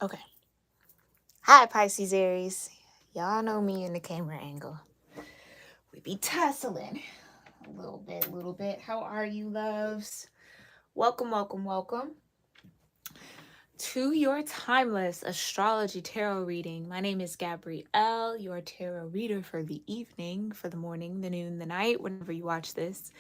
Okay. Hi, Pisces-aries. Y'all know me in the camera angle. We be tussling a little bit. How are you, loves? Welcome, welcome, welcome to your timeless astrology tarot reading. My name is Gabrielle, your tarot reader for the evening, for the morning, the noon, the night, whenever you watch this.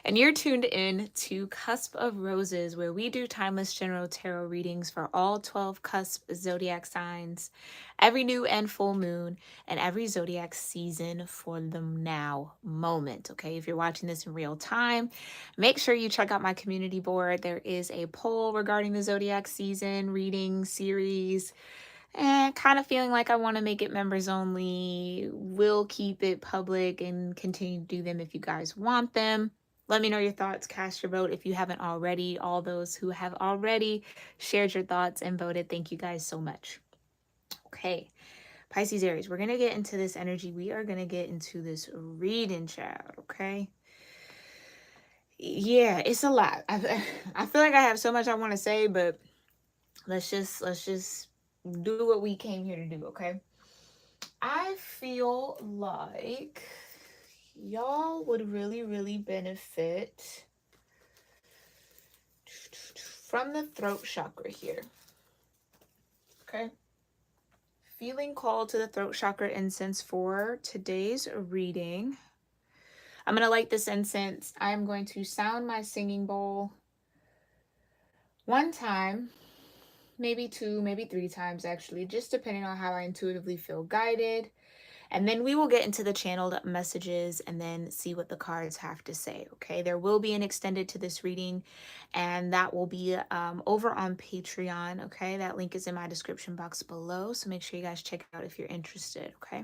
And you're tuned in to Cusp of Roses, where we do timeless general tarot readings for all 12 cusp zodiac signs, every new and full moon, and every zodiac season for the now moment. Okay, if you're watching this in real time, make sure you check out my community board. There is a poll regarding the zodiac season reading series. And kind of feeling like I want to make it members only. We'll keep it public and continue to do them if you guys want them. Let me know your thoughts. Cast your vote if you haven't already. All those who have already shared your thoughts and voted, thank you guys so much. Okay, Pisces Aries, we're going to get into this energy. We are going to get into this reading, child, okay? Yeah, it's a lot. I feel like I have so much I want to say, but let's just do what we came here to do, okay? I feel like y'all would really benefit from the throat chakra here. Okay. Feeling called to the throat chakra incense for today's reading. I'm going to light this incense. I'm going to sound my singing bowl one time, maybe two, maybe three times actually, just depending on how I intuitively feel guided. And then we will get into the channeled messages and then see what the cards have to say, okay? There will be an extended to this reading, and that will be over on Patreon, okay? That link is in my description box below, so make sure you guys check it out if you're interested, okay?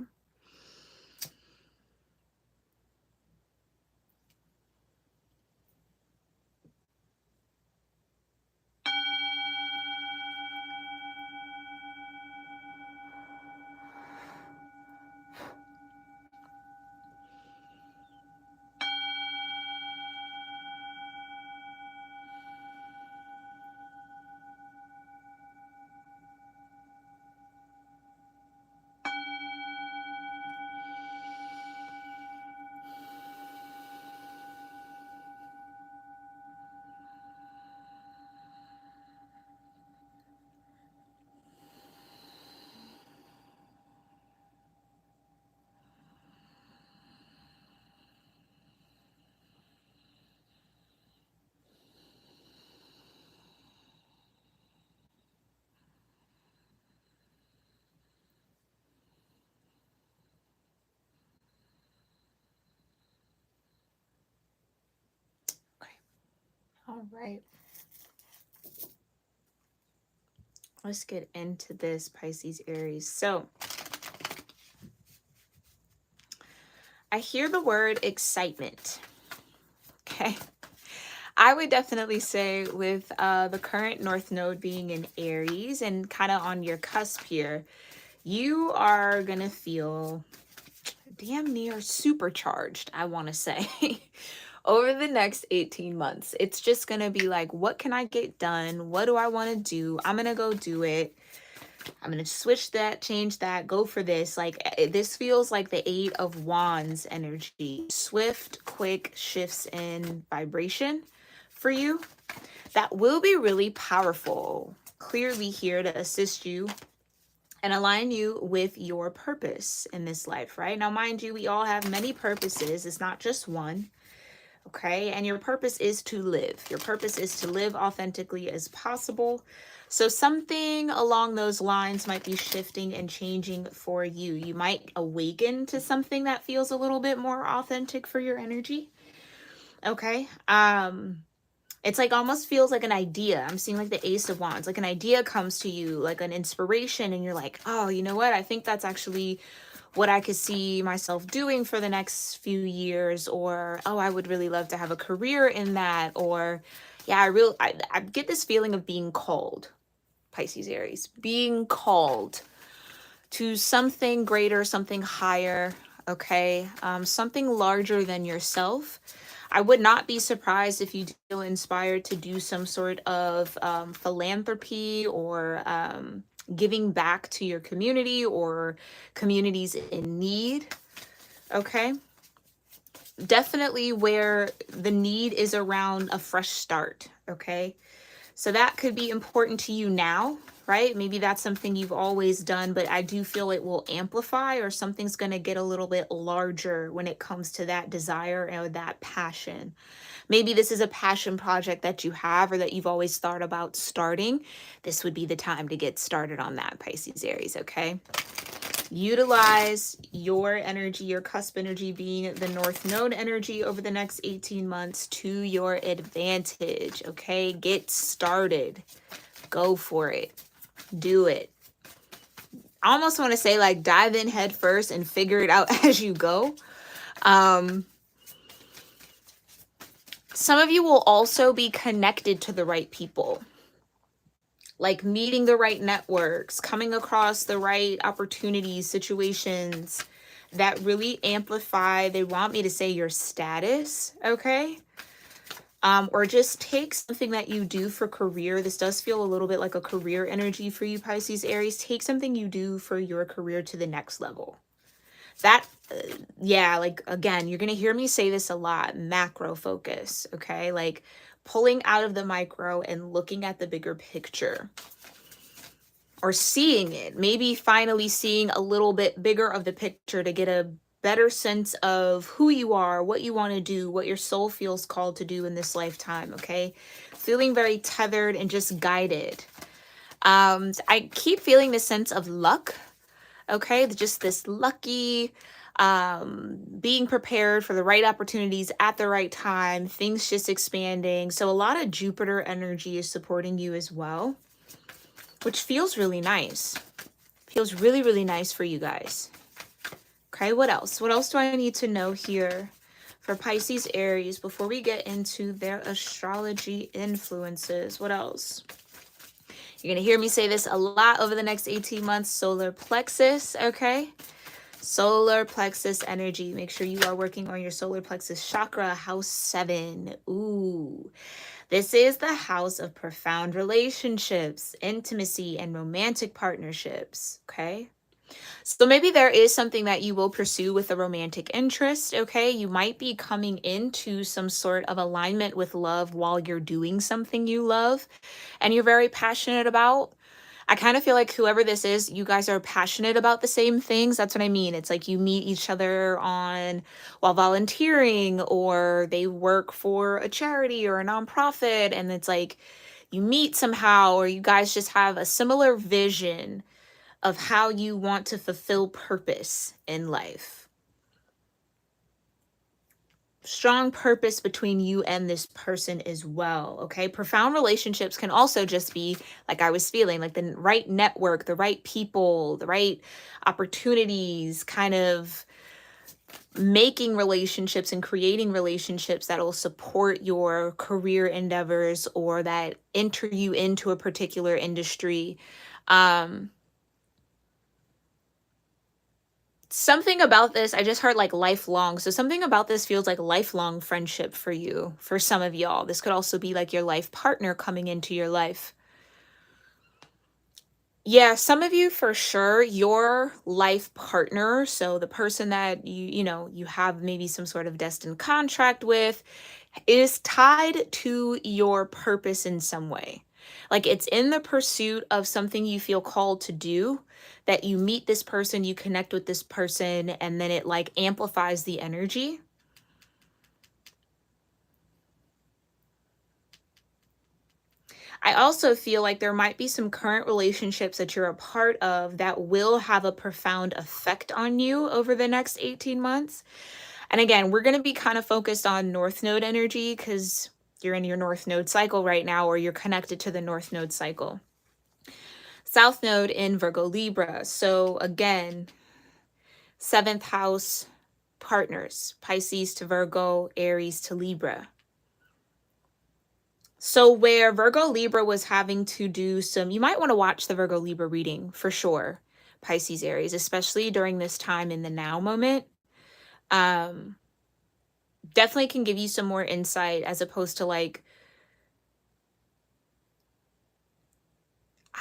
Okay, all right. Let's get into this, Pisces Aries. So I hear the word excitement, okay? I would definitely say with the current North Node being in Aries and kind of on your cusp here, you are going to feel damn near supercharged, I want to say, over the next 18 months. It's just going to be like, what can I get done? What do I want to do? I'm going to go do it. I'm going to switch that, change that, go for this. Like, this feels like the Eight of Wands energy. Swift, quick shifts in vibration for you. That will be really powerful. Clearly here to assist you and align you with your purpose in this life, right? Now, mind you, we all have many purposes. It's not just one, okay? And your purpose is to live. Your purpose is to live authentically as possible. So something along those lines might be shifting and changing for you. You might awaken to something that feels a little bit more authentic for your energy, okay? It's like almost feels like an idea. I'm seeing like the Ace of Wands, like an idea comes to you, like an inspiration, and you're like, oh, you know what? I think that's actually what I could see myself doing for the next few years, or oh, I would really love to have a career in that, or yeah, I get this feeling of being called, Pisces Aries, being called to something greater, something higher, okay, something larger than yourself. I would not be surprised if you feel inspired to do some sort of philanthropy or giving back to your community or communities in need. Okay. Definitely where the need is around a fresh start. Okay. So that could be important to you now, right? Maybe that's something you've always done, but I do feel it will amplify, or something's going to get a little bit larger when it comes to that desire or that passion. Maybe this is a passion project that you have or that you've always thought about starting. This would be the time to get started on that, Pisces Aries, okay? Utilize your energy, your cusp energy being the North Node energy over the next 18 months to your advantage, okay? Get started. Go for it. Do it. I almost want to say like dive in head first and figure it out as you go. Some of you will also be connected to the right people, like meeting the right networks, coming across the right opportunities, situations that really amplify, they want me to say, your status, okay? Or just take something that you do for career. This does feel a little bit like a career energy for you, Pisces, Aries. Take something you do for your career to the next level. That, yeah, like, again, you're going to hear me say this a lot, macro focus, okay? Like pulling out of the micro and looking at the bigger picture, or seeing it, maybe finally seeing a little bit bigger of the picture to get a better sense of who you are, what you want to do, what your soul feels called to do in this lifetime, okay? Feeling very tethered and just guided. I keep feeling this sense of luck, okay? Just this lucky, being prepared for the right opportunities at the right time, things just expanding. So a lot of Jupiter energy is supporting you as well, which feels really nice. Feels really, really nice for you guys. Okay, what else? What else do I need to know here for Pisces Aries before we get into their astrology influences? What else? You're going to hear me say this a lot over the next 18 months. Solar plexus, okay? Solar plexus energy. Make sure you are working on your solar plexus chakra, house 7. Ooh. This is the house of profound relationships, intimacy, and romantic partnerships, okay? So maybe there is something that you will pursue with a romantic interest, okay? You might be coming into some sort of alignment with love while you're doing something you love and you're very passionate about. I kind of feel like whoever this is, you guys are passionate about the same things. That's what I mean. It's like you meet each other on while volunteering, or they work for a charity or a nonprofit, and it's like you meet somehow, or you guys just have a similar vision of how you want to fulfill purpose in life. Strong purpose between you and this person as well, okay? Profound relationships can also just be, like I was feeling, like the right network, the right people, the right opportunities, kind of making relationships and creating relationships that will support your career endeavors or that enter you into a particular industry. Something about this, I just heard like lifelong. So something about this feels like lifelong friendship for you, for some of y'all. This could also be like your life partner coming into your life. Yeah, some of you for sure, your life partner, so the person that you have maybe some sort of destined contract with, is tied to your purpose in some way. Like it's in the pursuit of something you feel called to do, that you meet this person, you connect with this person, and then it like amplifies the energy. I also feel like there might be some current relationships that you're a part of that will have a profound effect on you over the next 18 months. And again, we're going to be kind of focused on North Node energy because you're in your North Node cycle right now, or you're connected to the North Node cycle. South Node in Virgo Libra. So again, 7th house partners, Pisces to Virgo, Aries to Libra. So where Virgo Libra was having to do some, you might want to watch the Virgo Libra reading for sure, Pisces Aries, especially during this time in the now moment. Definitely can give you some more insight as opposed to like,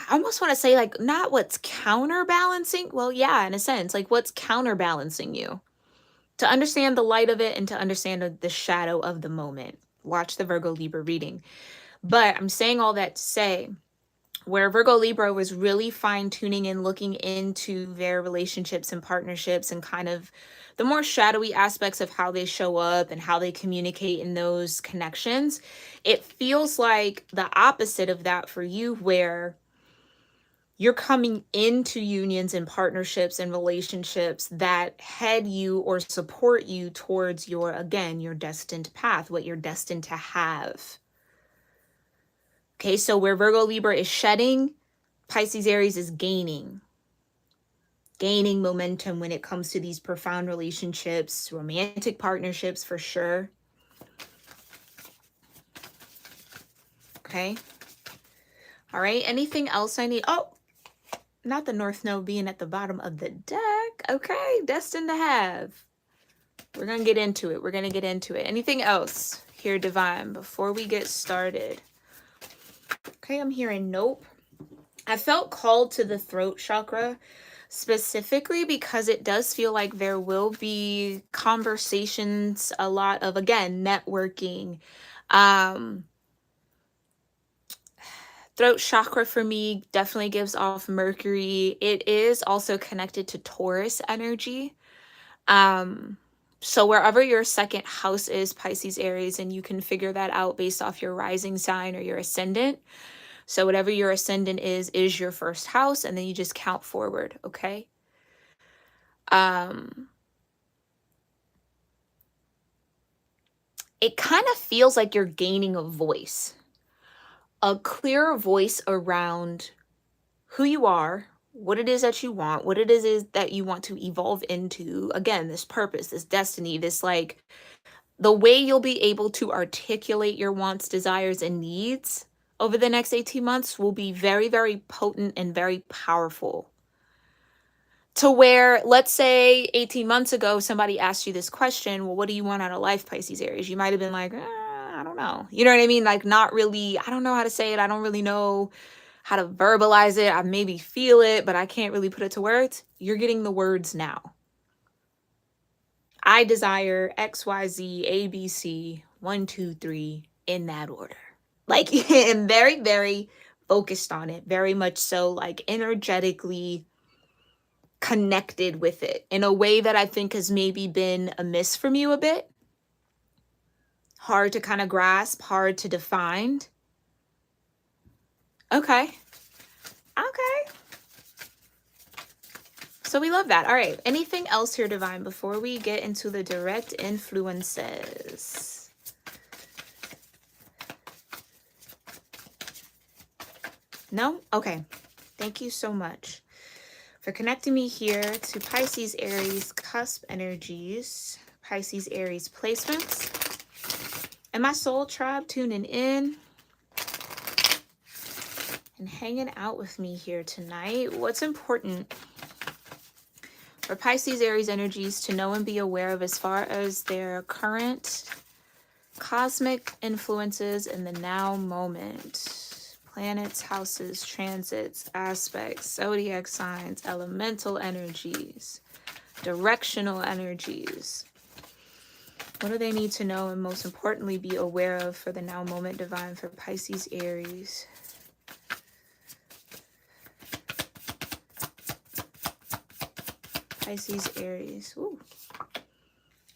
I almost want to say like not what's counterbalancing. Well, yeah, in a sense, like what's counterbalancing you. To understand the light of it and to understand the shadow of the moment. Watch the Virgo Libra reading. But I'm saying all that to say, where Virgo Libra was really fine tuning and looking into their relationships and partnerships and kind of the more shadowy aspects of how they show up and how they communicate in those connections, it feels like the opposite of that for you, where you're coming into unions and partnerships and relationships that head you or support you towards your, again, your destined path, what you're destined to have. Okay, so where Virgo Libra is shedding, Pisces Aries is gaining momentum when it comes to these profound relationships, romantic partnerships for sure. Okay. All right. Anything else I need? Oh, not the North Node being at the bottom of the deck. Okay. Destined to have. We're going to get into it. We're going to get into it. Anything else here, Divine, before we get started? Okay. I'm hearing nope. I felt called to the throat chakra specifically because it does feel like there will be conversations, a lot of, again, networking. Throat chakra for me definitely gives off Mercury. It is also connected to Taurus energy. So wherever your second house is, Pisces, Aries, and you can figure that out based off your rising sign or your ascendant. So whatever your ascendant is your first house, and then you just count forward, okay? It kind of feels like you're gaining a voice. A clearer voice around who you are, what it is that you want, what it is that you want to evolve into. Again, this purpose, this destiny, this like the way you'll be able to articulate your wants, desires, and needs over the next 18 months will be very, very potent and very powerful. To where, let's say 18 months ago, somebody asked you this question, well, what do you want out of life, Pisces Aries? You might have been like, I don't know. You know what I mean? Like, not really, I don't know how to say it. I don't really know how to verbalize it. I maybe feel it, but I can't really put it to words. You're getting the words now. I desire X, Y, Z, A, B, C, 1, 2, 3 in that order. Like, and very, very focused on it. Very much so, like, energetically connected with it in a way that I think has maybe been amiss from you a bit. Hard to kind of grasp, hard to define. Okay. Okay. So we love that. All right. Anything else here, Divine, before we get into the direct influences? No? Okay. Thank you so much for connecting me here to Pisces, Aries, cusp energies, Pisces, Aries placements, and my soul tribe tuning in and hanging out with me here tonight. What's important for Pisces, Aries energies to know and be aware of as far as their current cosmic influences in the now moment? Planets, houses, transits, aspects, zodiac signs, elemental energies, directional energies. What do they need to know and most importantly be aware of for the now moment, Divine, for Pisces, Aries? Pisces, Aries. Ooh.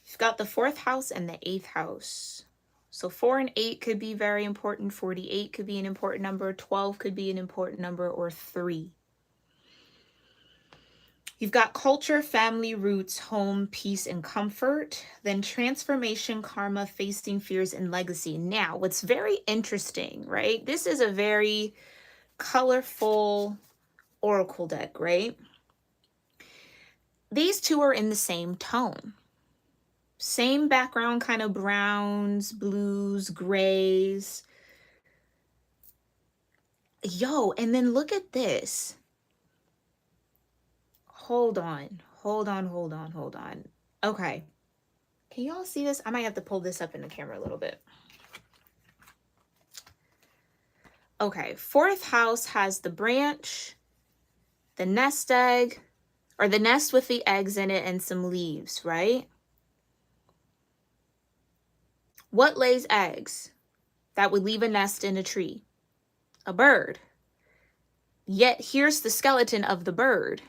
You've got the 4th house and the 8th house. So 4 and 8 could be very important. 48 could be an important number. 12 could be an important number, or 3. You've got culture, family, roots, home, peace, and comfort. Then transformation, karma, facing fears, and legacy. Now, what's very interesting, right? This is a very colorful oracle deck, right? These two are in the same tone. Same background, kind of browns, blues, grays. Yo, and then look at this. Hold on. Okay. Can y'all see this? I might have to pull this up in the camera a little bit. Okay, fourth house has the branch, the nest egg, or the nest with the eggs in it and some leaves, right? What lays eggs that would leave a nest in a tree? A bird. Yet here's the skeleton of the bird.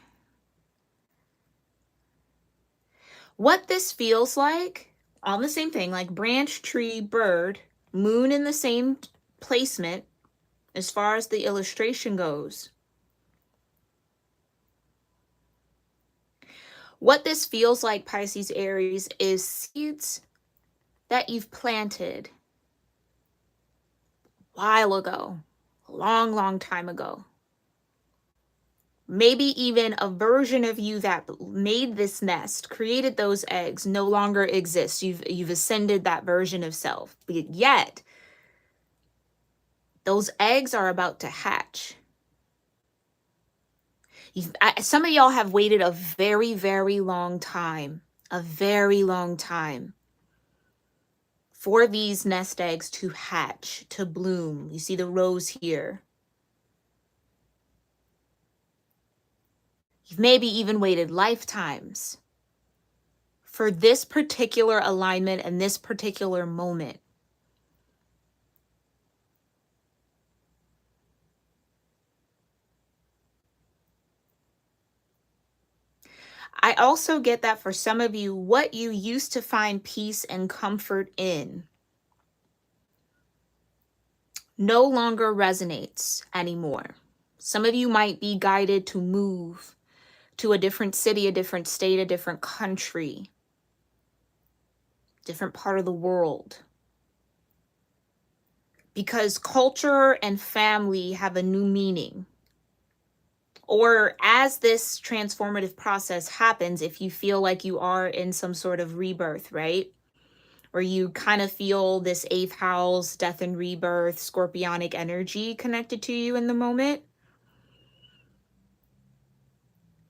What this feels like, on the same thing, like branch, tree, bird, moon in the same placement as far as the illustration goes. What this feels like, Pisces Aries, is seeds that you've planted a while ago, a long, long time ago. Maybe even a version of you that made this nest, created those eggs, no longer exists. You've ascended that version of self. But yet, those eggs are about to hatch. Some of y'all have waited a very, very long time, for these nest eggs to hatch, to bloom. You see the rose here. You've maybe even waited lifetimes for this particular alignment and this particular moment. I also get that for some of you, what you used to find peace and comfort in no longer resonates anymore. Some of you might be guided to move to a different city, a different state, a different country, different part of the world. Because culture and family have a new meaning. Or as this transformative process happens, if you feel like you are in some sort of rebirth, right? Or you kind of feel this eighth house, death and rebirth, scorpionic energy connected to you in the moment.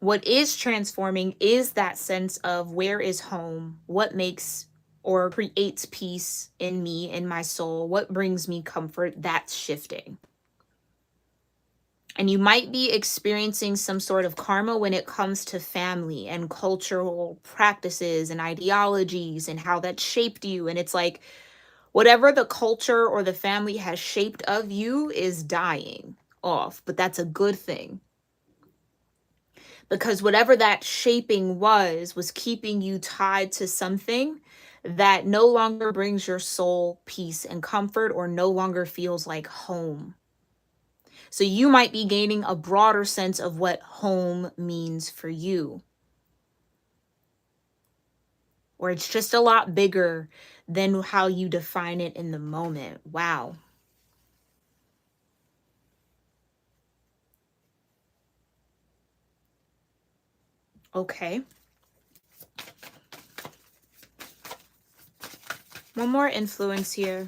What is transforming is that sense of where is home? What makes or creates peace in me, in my soul? What brings me comfort? That's shifting. And you might be experiencing some sort of karma when it comes to family and cultural practices and ideologies and how that shaped you. And it's like whatever the culture or the family has shaped of you is dying off, but that's a good thing. Because whatever that shaping was keeping you tied to something that no longer brings your soul peace and comfort or no longer feels like home. So you might be gaining a broader sense of what home means for you. Or it's just a lot bigger than how you define it in the moment. Wow. Okay. One more influence here.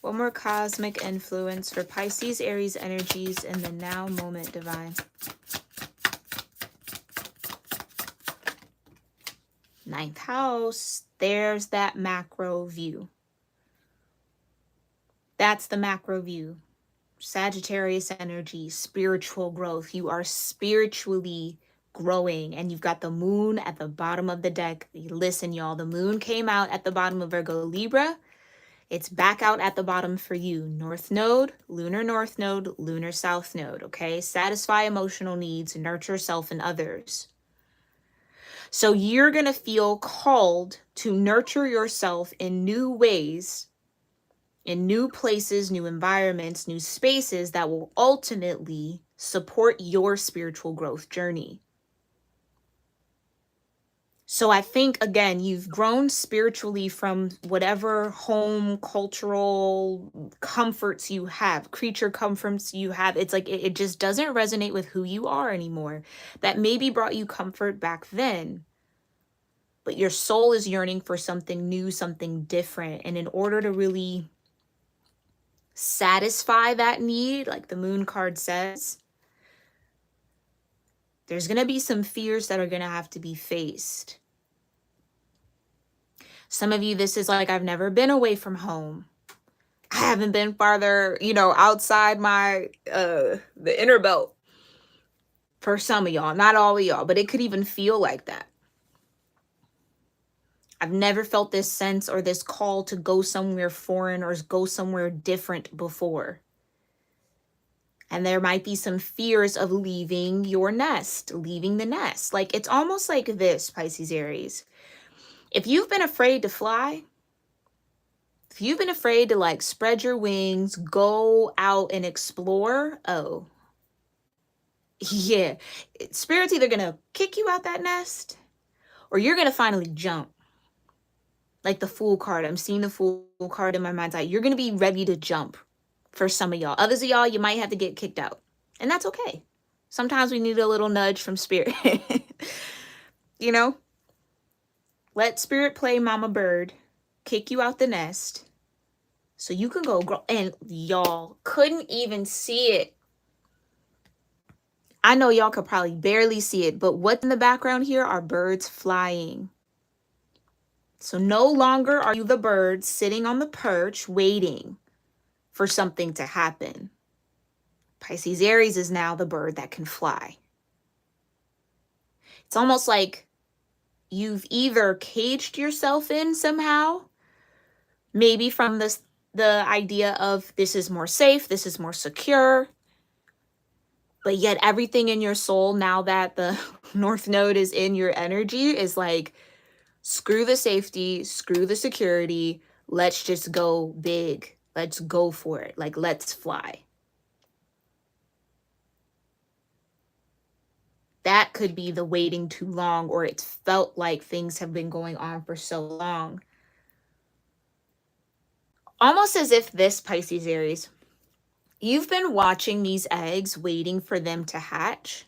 One more cosmic influence for Pisces, Aries energies in the now moment divine. Ninth house. There's that macro view. That's the macro view. Sagittarius energy, spiritual growth. You are spiritually growing and you've got the moon at the bottom of the deck. Listen, y'all, the moon came out at the bottom of Virgo Libra. It's back out at the bottom for you. North node, lunar south node, okay? Satisfy emotional needs, nurture self and others. So you're going to feel called to nurture yourself in new ways, in new places, new environments, new spaces that will ultimately support your spiritual growth journey. So I think, again, you've grown spiritually from whatever home, cultural comforts you have, creature comforts you have. It's like it just doesn't resonate with who you are anymore. That maybe brought you comfort back then. But your soul is yearning for something new, something different. And in order to really satisfy that need, like the moon card says, there's going to be some fears that are going to have to be faced. Some of you, this is like, I've never been away from home. I haven't been farther, outside my the inner belt for some of y'all, not all of y'all, but it could even feel like that. I've never felt this sense or this call to go somewhere foreign or go somewhere different before. And there might be some fears of leaving your nest, leaving the nest. Like, it's almost like this, Pisces Aries. If you've been afraid to fly, if you've been afraid to like spread your wings, go out and explore, oh, yeah. Spirit's either going to kick you out that nest or you're going to finally jump. Like the Fool card. I'm seeing the Fool card in my mind's eye. You're going to be ready to jump for some of y'all. Others of y'all, you might have to get kicked out. And that's okay. Sometimes we need a little nudge from Spirit. You know? Let Spirit play Mama Bird. Kick you out the nest. So you can go grow. And y'all couldn't even see it. I know y'all could probably barely see it. But what's in the background here are birds flying. So no longer are you the bird sitting on the perch waiting for something to happen. Pisces Aries is now the bird that can fly. It's almost like you've either caged yourself in somehow, maybe from the idea of this is more safe, this is more secure, but yet everything in your soul, now that the North Node is in your energy, is like, screw the safety, screw the security, let's just go big. Let's go for it. Like, let's fly. That could be the waiting too long, or it's felt like things have been going on for so long. Almost as if this, Pisces Aries, you've been watching these eggs, waiting for them to hatch,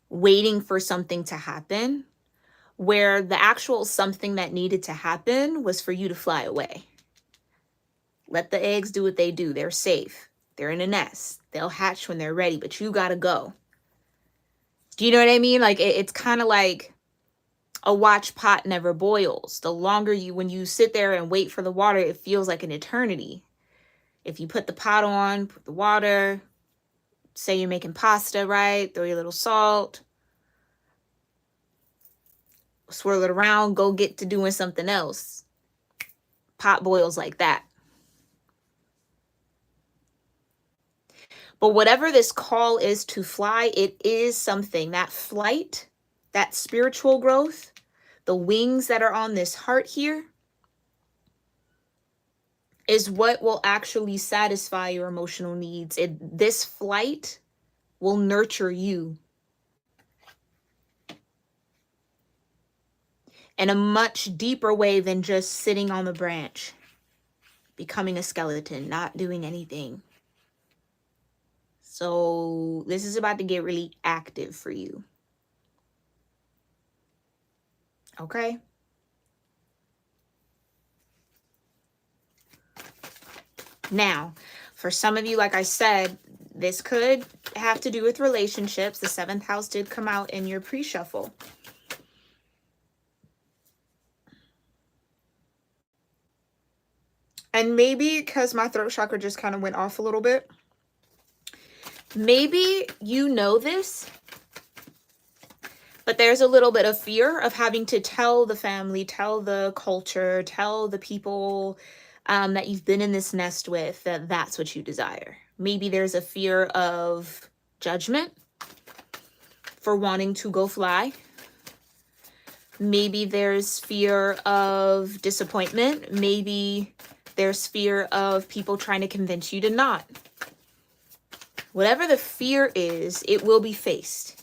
waiting for something to happen, where the actual something that needed to happen was for you to fly away. Let the eggs do what they do. They're safe. They're in a nest. They'll hatch when they're ready, but you gotta go. Do you know what I mean? Like, it's kind of like a watch pot never boils. The longer when you sit there and wait for the water, it feels like an eternity. If you put the pot on, put the water, say you're making pasta, right? Throw your little salt, swirl it around, go get to doing something else. Pot boils like that. But whatever this call is to fly, it is something. That flight, that spiritual growth, the wings that are on this heart here, is what will actually satisfy your emotional needs. This flight will nurture you in a much deeper way than just sitting on the branch, becoming a skeleton, not doing anything. So this is about to get really active for you. Okay? Now, for some of you, like I said, this could have to do with relationships. The 7th house did come out in your pre-shuffle. And maybe because my throat chakra just kind of went off a little bit, maybe you know this, but there's a little bit of fear of having to tell the family, tell the culture, tell the people that you've been in this nest with that that's what you desire. Maybe there's a fear of judgment for wanting to go fly. Maybe there's fear of disappointment. Maybe there's fear of people trying to convince you to not. Whatever the fear is, it will be faced.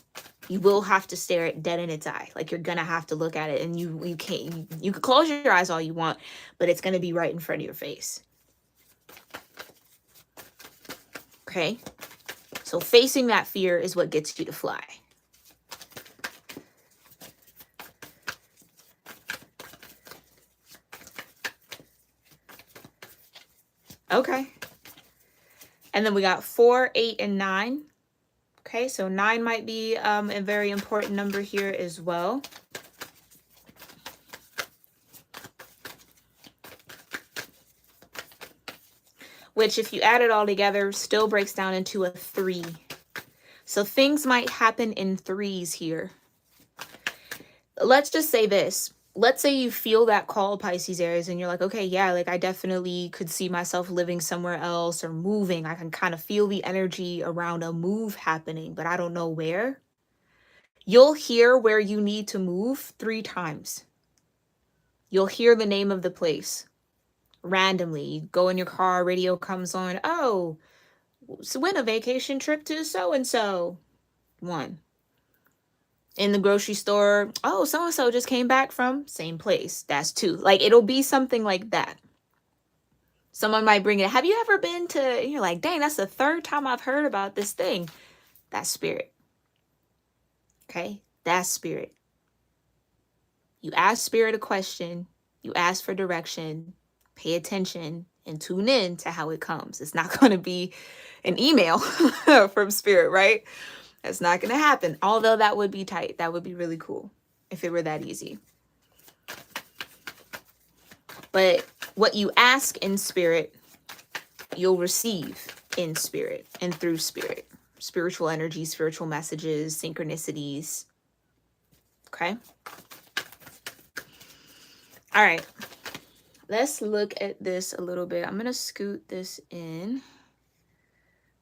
You will have to stare it dead in its eye. Like, you're gonna have to look at it, and you can't. You can close your eyes all you want, but it's gonna be right in front of your face. Okay? So facing that fear is what gets you to fly. Okay. And then we got 4, 8, and 9. Okay, so 9 might be a very important number here as well. which if you add it all together, still breaks down into a 3. So things might happen in 3s here. Let's just say this. Let's say you feel that call, Pisces Aries, and you're like, okay, yeah, like I definitely could see myself living somewhere else or moving. I can kind of feel the energy around a move happening, but I don't know where. You'll hear where you need to move 3 times. You'll hear the name of the place randomly. You go in your car, radio comes on. Oh, so when a vacation trip to so and so. 1. In the grocery store, oh, so and so just came back from same place. That's 2. Like it'll be something like that. Someone might bring it. Have you ever been to? And you're like, dang, that's the 3rd time I've heard about this thing. That's spirit. Okay, that's spirit. You ask spirit a question. You ask for direction. Pay attention and tune in to how it comes. It's not going to be an email from spirit, right? That's not going to happen. Although that would be tight. That would be really cool if it were that easy. But what you ask in spirit, you'll receive in spirit and through spirit. Spiritual energy, spiritual messages, synchronicities. Okay? All right. Let's look at this a little bit. I'm going to scoot this in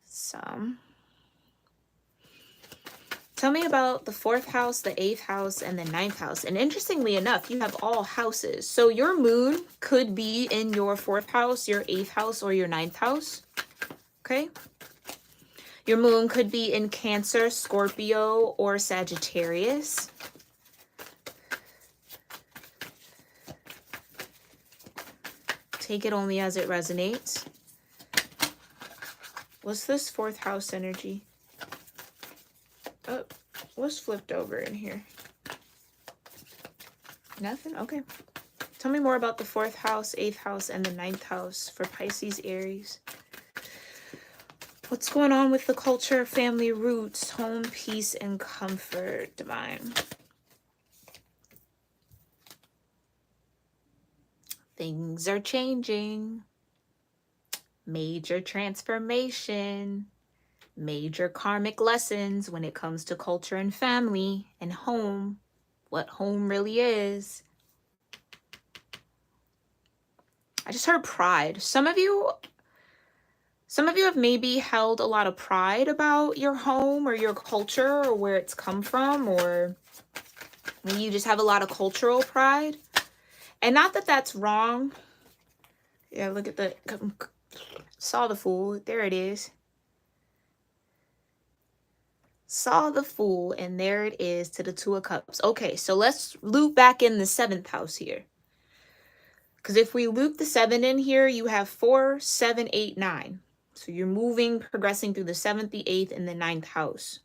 some. Tell me about the 4th house, the 8th house, and the 9th house. And interestingly enough, you have all houses. So your moon could be in your 4th house, your 8th house, or your 9th house. Okay? Your moon could be in Cancer, Scorpio, or Sagittarius. Take it only as it resonates. What's this 4th house energy? Oh, what's flipped over in here? Nothing? Okay. Tell me more about the 4th house, 8th house, and the 9th house for Pisces, Aries. What's going on with the culture, family roots, home, peace, and comfort, divine? Things are changing. Major transformation. Major karmic lessons when it comes to culture and family and home. What home really is. I just heard pride. Some of you have maybe held a lot of pride about your home or your culture or where it's come from, or maybe you just have a lot of cultural pride. And not that that's wrong. Yeah, look at the, saw the Fool. There it is. Saw the Fool, and there it is to the 2 of Cups. Okay, so let's loop back in the 7th house here. Because if we loop the 7 in here, you have 4, 7, 8, 9. So you're moving, progressing through the 7th, the 8th, and the 9th house.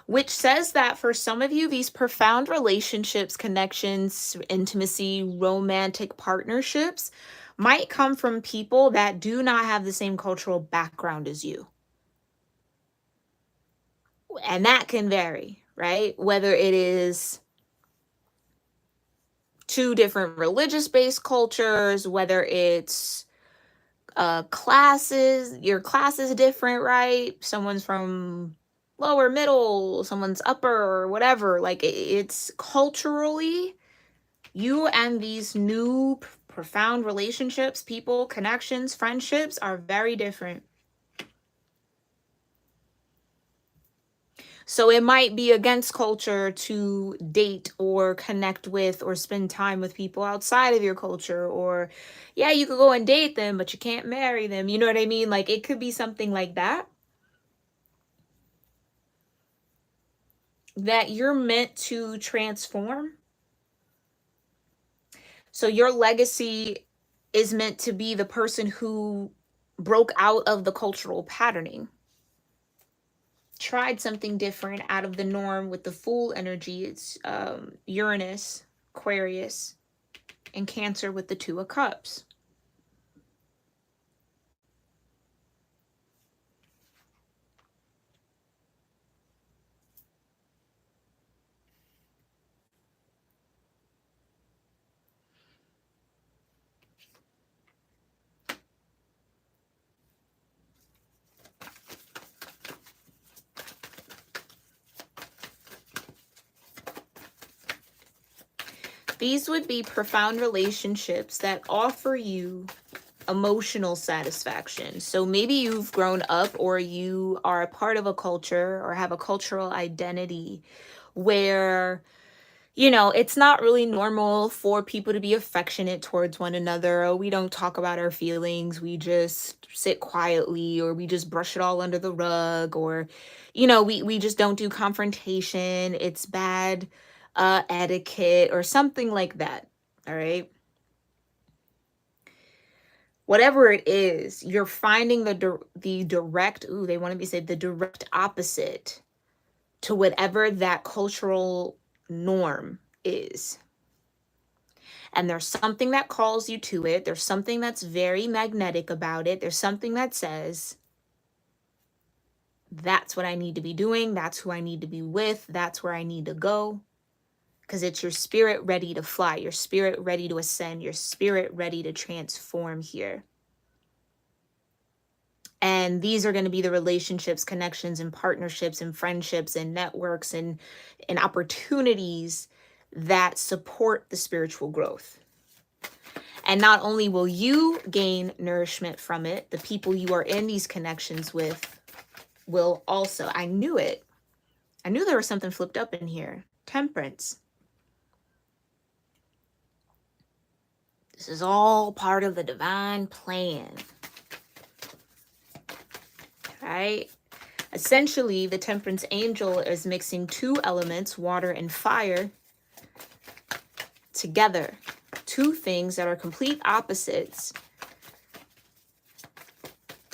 Which says that for some of you, these profound relationships, connections, intimacy, romantic partnerships might come from people that do not have the same cultural background as you. And that can vary, right? Whether it is 2 different religious-based cultures, whether it's classes, your class is different, right? Someone's from lower middle, someone's upper, or whatever. Like it's culturally, you and these new profound relationships, people, connections, friendships are very different. So it might be against culture to date or connect with or spend time with people outside of your culture. Or, yeah, you could go and date them, but you can't marry them. You know what I mean? Like, it could be something like that. That you're meant to transform. So your legacy is meant to be the person who broke out of the cultural patterning. Tried something different out of the norm with the Fool energy. It's Uranus, Aquarius, and Cancer with the 2 of Cups. These would be profound relationships that offer you emotional satisfaction. So maybe you've grown up or you are a part of a culture or have a cultural identity where, you know, it's not really normal for people to be affectionate towards one another. Or we don't talk about our feelings. We just sit quietly, or we just brush it all under the rug, or, you know, we just don't do confrontation. It's bad etiquette or something like that. All right. Whatever it is, you're finding the direct, ooh, they want to be said, the direct opposite to whatever that cultural norm is. And there's something that calls you to it. There's something that's very magnetic about it. There's something that says, that's what I need to be doing. That's who I need to be with. That's where I need to go. Because it's your spirit ready to fly, your spirit ready to ascend, your spirit ready to transform here. And these are going to be the relationships, connections, and partnerships, and friendships, and networks, and opportunities that support the spiritual growth. And not only will you gain nourishment from it, the people you are in these connections with will also. I knew it. I knew there was something flipped up in here. Temperance. This is all part of the divine plan. Right? Essentially, the temperance angel is mixing two elements, water and fire, together. Two things that are complete opposites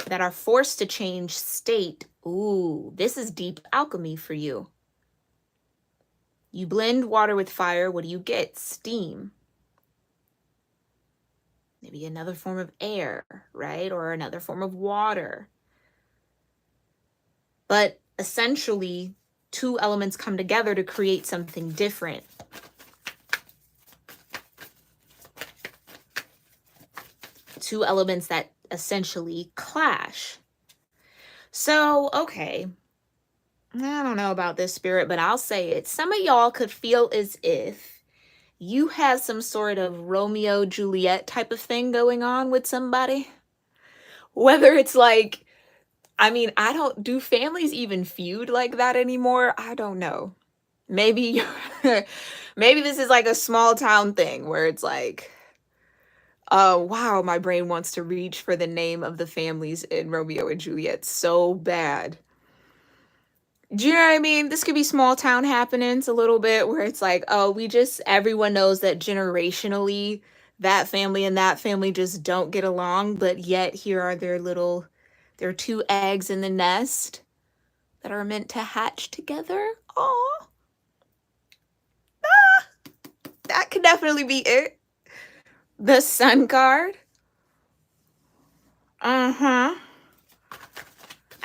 that are forced to change state. Ooh, this is deep alchemy for you. You blend water with fire, what do you get? Steam. Maybe another form of air, right? Or another form of water. But essentially, two elements come together to create something different. Two elements that essentially clash. So, okay, I don't know about this, spirit, but I'll say it. Some of y'all could feel as if you have some sort of Romeo Juliet type of thing going on with somebody. Whether it's like, I mean, I don't, do families even feud like that anymore? I don't know. Maybe, maybe this is like a small town thing where it's like, oh, wow, my brain wants to reach for the name of the families in Romeo and Juliet so bad. Do you know what I mean? This could be small town happenings a little bit where it's like, oh, everyone knows that generationally that family and that family just don't get along, but yet here are their two eggs in the nest that are meant to hatch together. Aw. That could definitely be it. The Sun card. Uh-huh.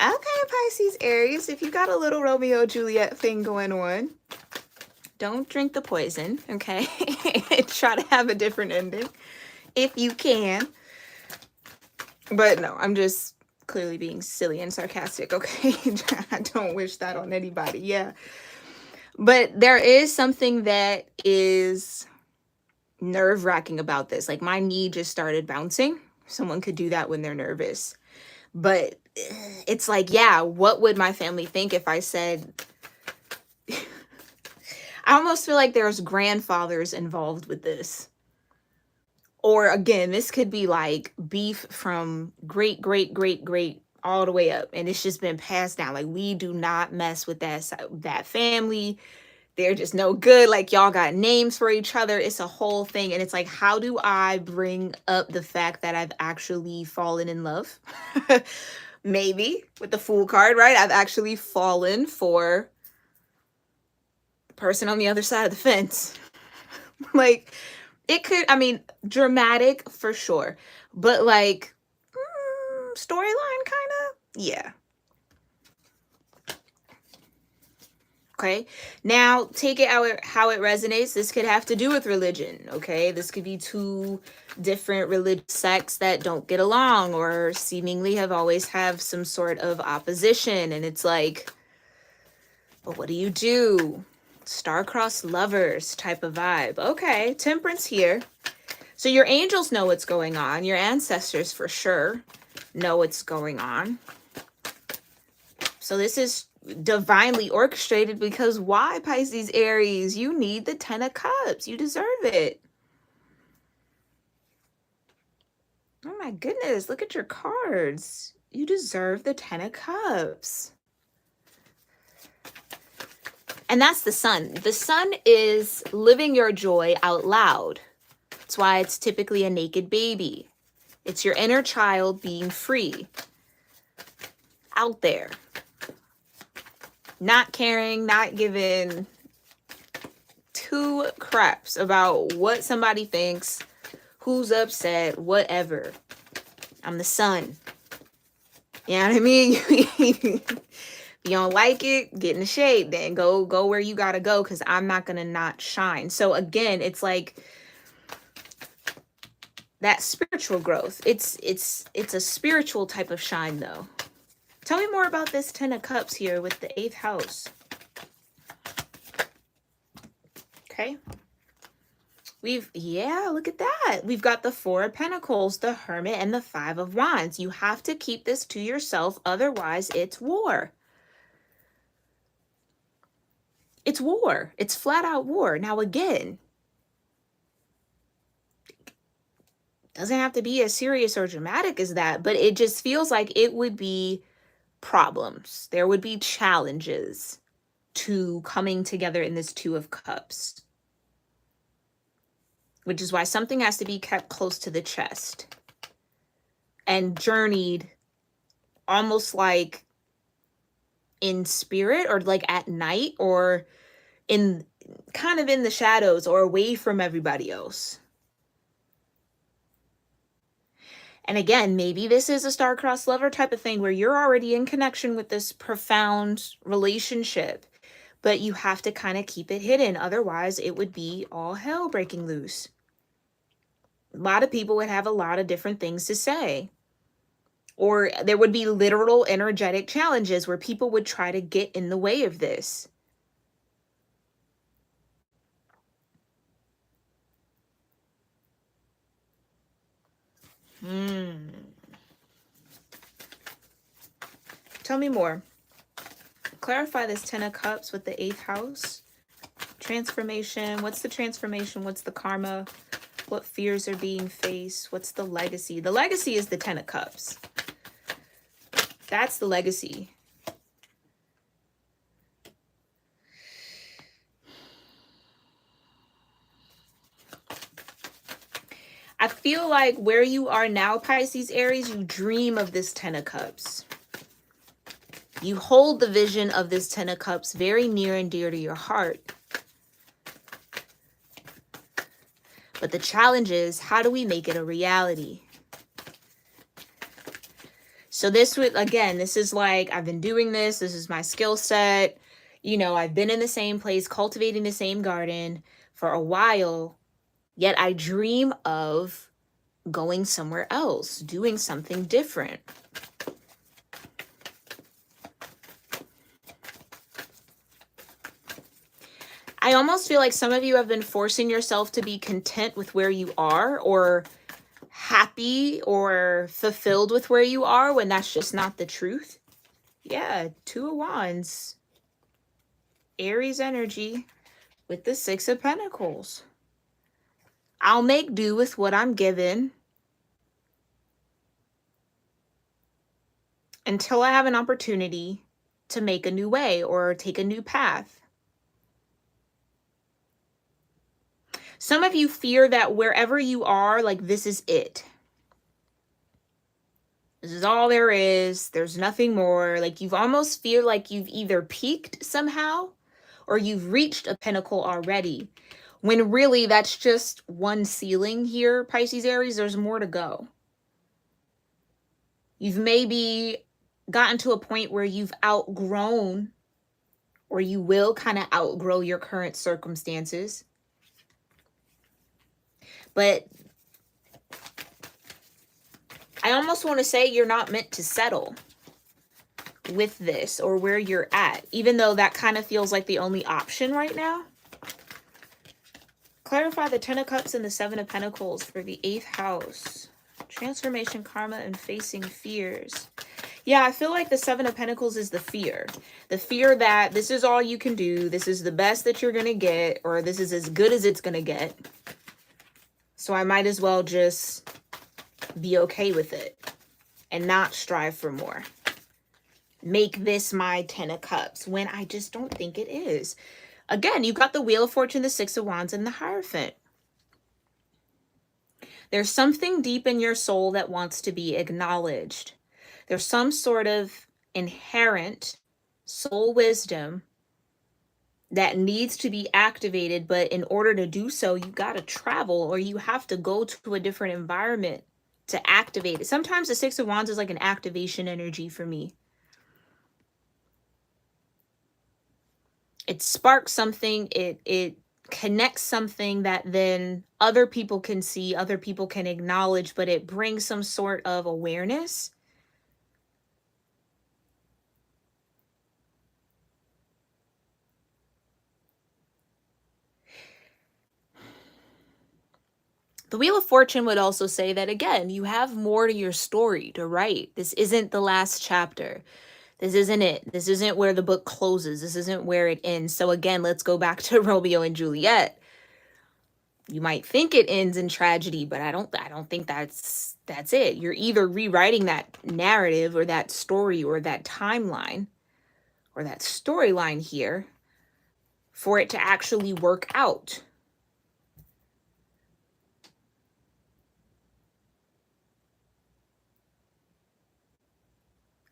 Okay, Pisces, Aries, if you got a little Romeo Juliet thing going on, don't drink the poison, okay? Try to have a different ending if you can. But no, I'm just clearly being silly and sarcastic, okay? I don't wish that on anybody, yeah. But there is something that is nerve-wracking about this. Like, my knee just started bouncing. Someone could do that when they're nervous. But it's like, yeah, what would my family think if I said... I almost feel like there's grandfathers involved with this. Or again, this could be like beef from great, great, great, great all the way up. And it's just been passed down. Like, we do not mess with that family. They're just no good. Like, y'all got names for each other. It's a whole thing. And it's like, how do I bring up the fact that I've actually fallen in love? Maybe with the Fool card, right? I've actually fallen for the person on the other side of the fence. Like, it could, I mean, dramatic for sure. But like, storyline kind of? Yeah. Okay, now take it how it resonates. This could have to do with religion, okay? This could be two different religious sects that don't get along or seemingly have some sort of opposition. And it's like, well, what do you do? Star-crossed lovers type of vibe. Okay, Temperance here. So your angels know what's going on. Your ancestors for sure know what's going on. So this is divinely orchestrated because why, Pisces, Aries? You need the 10 of Cups. You deserve it. Oh my goodness, look at your cards. You deserve the 10 of Cups. And that's the sun. The sun is living your joy out loud. That's why it's typically a naked baby. It's your inner child being free. Out there. Not caring, not giving two craps about what somebody thinks, who's upset, whatever. I'm the sun. You know what I mean? If you don't like it, get in the shade, then go where you gotta go, because I'm not gonna not shine. So again, it's like that spiritual growth. It's a spiritual type of shine though. Tell me more about this 10 of Cups here with the 8th house. Okay. Look at that. We've got the 4 of Pentacles, the Hermit, and the 5 of Wands. You have to keep this to yourself, otherwise it's war. It's war. It's flat out war. Now again, doesn't have to be as serious or dramatic as that, but it just feels like it would be problems. There would be challenges to coming together in this 2 of Cups, which is why something has to be kept close to the chest and journeyed almost like in spirit, or like at night, or in kind of in the shadows, or away from everybody else. And again, maybe this is a star-crossed lover type of thing where you're already in connection with this profound relationship, but you have to kind of keep it hidden. Otherwise, it would be all hell breaking loose. A lot of people would have a lot of different things to say. Or there would be literal energetic challenges where people would try to get in the way of this. Tell me more. Clarify this 10 of Cups with the 8th house. Transformation. What's the transformation? What's the karma? What fears are being faced? What's the legacy? The legacy is the 10 of Cups. That's the legacy. I feel like where you are now, Pisces, Aries, you dream of this 10 of Cups. You hold the vision of this 10 of Cups very near and dear to your heart. But the challenge is, how do we make it a reality? So this would, again, this is like, I've been doing this. This is my skill set. You know, I've been in the same place, cultivating the same garden for a while. Yet I dream of going somewhere else, doing something different. I almost feel like some of you have been forcing yourself to be content with where you are, or happy or fulfilled with where you are, when that's just not the truth. Yeah, 2 of Wands. Aries energy with the 6 of Pentacles. I'll make do with what I'm given until I have an opportunity to make a new way or take a new path. Some of you fear that wherever you are, like, this is it. This is all there is. There's nothing more. Like, you've almost feel like you've either peaked somehow or you've reached a pinnacle already, when really that's just one ceiling here, Pisces, Aries. There's more to go. You've maybe gotten to a point where you've outgrown, or you will kind of outgrow your current circumstances. But I almost want to say you're not meant to settle. with this, or where you're at, even though that kind of feels like the only option right now. Clarify the Ten of Cups and the Seven of Pentacles for the 8th house. Transformation, karma, and facing fears. Yeah, I feel like the Seven of Pentacles is the fear. The fear that this is all you can do. This is the best that you're going to get, or this is as good as it's going to get. So I might as well just be okay with it and not strive for more. Make this my 10 of Cups when I just don't think it is. Again, you got the Wheel of Fortune, the Six of Wands, and the Hierophant. There's something deep in your soul that wants to be acknowledged. There's some sort of inherent soul wisdom that needs to be activated, but in order to do so, you got to travel, or you have to go to a different environment to activate it. Sometimes the Six of Wands is like an activation energy for me. It sparks something, it connects something that then other people can see, other people can acknowledge, but it brings some sort of awareness. The Wheel of Fortune would also say that, again, you have more to your story to write. This isn't the last chapter. This isn't it. This isn't where the book closes. This isn't where it ends. So again, let's go back to Romeo and Juliet. You might think it ends in tragedy, but I don't think that's it. You're either rewriting that narrative or that story or that timeline or that storyline here for it to actually work out.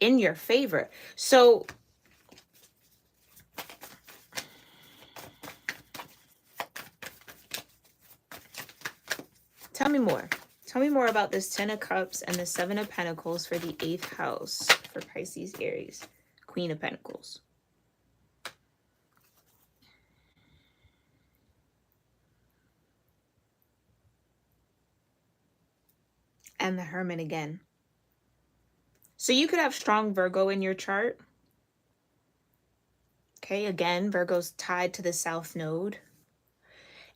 In your favor. So tell me more. Tell me more about this 10 of Cups and the 7 of Pentacles for the 8th house for Pisces, Aries, Queen of Pentacles. And the Hermit again. So you could have strong Virgo in your chart. Okay, again, Virgo's tied to the South Node.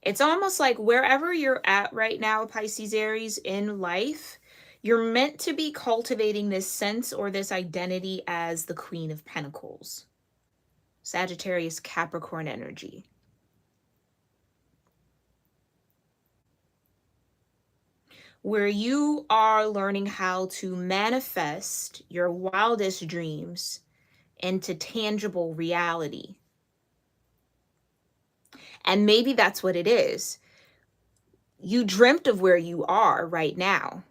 It's almost like wherever you're at right now, Pisces, Aries, in life, you're meant to be cultivating this sense or this identity as the Queen of Pentacles. Sagittarius, Capricorn energy. Where you are learning how to manifest your wildest dreams into tangible reality. And maybe that's what it is. You dreamt of where you are right now.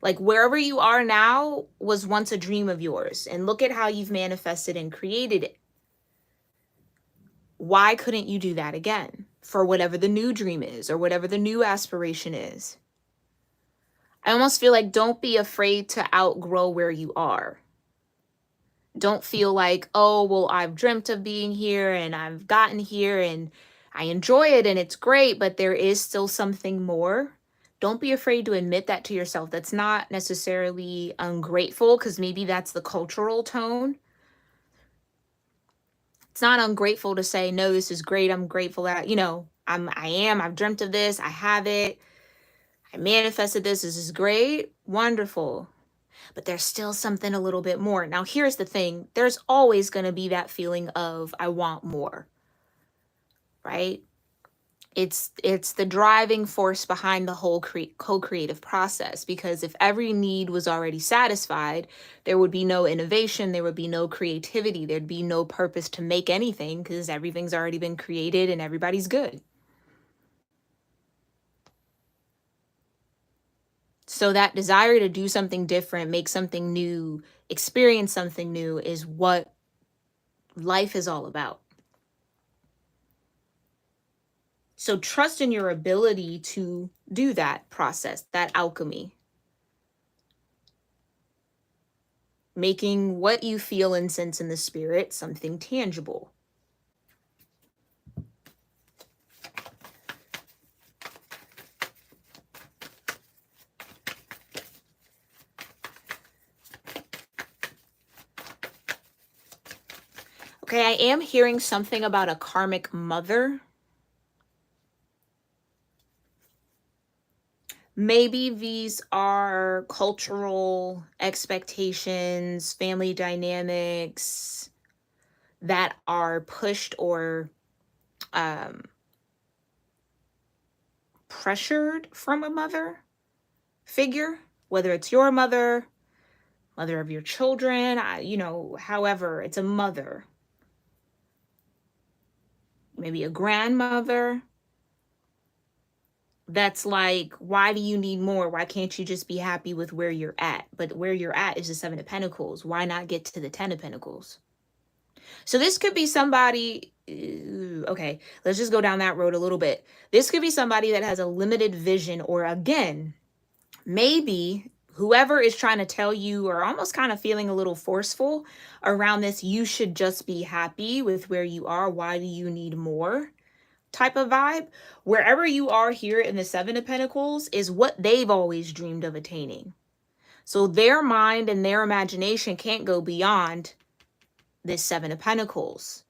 Like wherever you are now was once a dream of yours. And look at how you've manifested and created it. Why couldn't you do that again for whatever the new dream is or whatever the new aspiration is? I almost feel like don't be afraid to outgrow where you are. Don't feel like, oh, well, I've dreamt of being here and I've gotten here and I enjoy it and it's great, but there is still something more. Don't be afraid to admit that to yourself. That's not necessarily ungrateful, because maybe that's the cultural tone. It's not ungrateful to say, no, this is great. I'm grateful that, I've dreamt of this. I have it. I manifested this. This is great. Wonderful. But there's still something a little bit more. Now, here's the thing. There's always going to be that feeling of, I want more, right? It's the driving force behind the whole co-creative process, because if every need was already satisfied, there would be no innovation, there would be no creativity, there'd be no purpose to make anything, because everything's already been created and everybody's good. So that desire to do something different, make something new, experience something new is what life is all about. So trust in your ability to do that process, that alchemy. Making what you feel and sense in the spirit something tangible. Okay, I am hearing something about a karmic mother. Maybe these are cultural expectations, family dynamics that are pushed or um, pressured from a mother figure, whether it's your mother, mother of your children, however, it's a mother, maybe a grandmother. That's like, why do you need more? Why can't you just be happy with where you're at? But where you're at is the Seven of Pentacles. Why not get to the Ten of Pentacles? So this could be somebody, okay, let's just go down that road a little bit. This could be somebody that has a limited vision, or again, maybe whoever is trying to tell you, or almost kind of feeling a little forceful around this, you should just be happy with where you are. Why do you need more? Type of vibe. Wherever you are here in the Seven of Pentacles is what they've always dreamed of attaining. So their mind and their imagination can't go beyond this Seven of Pentacles.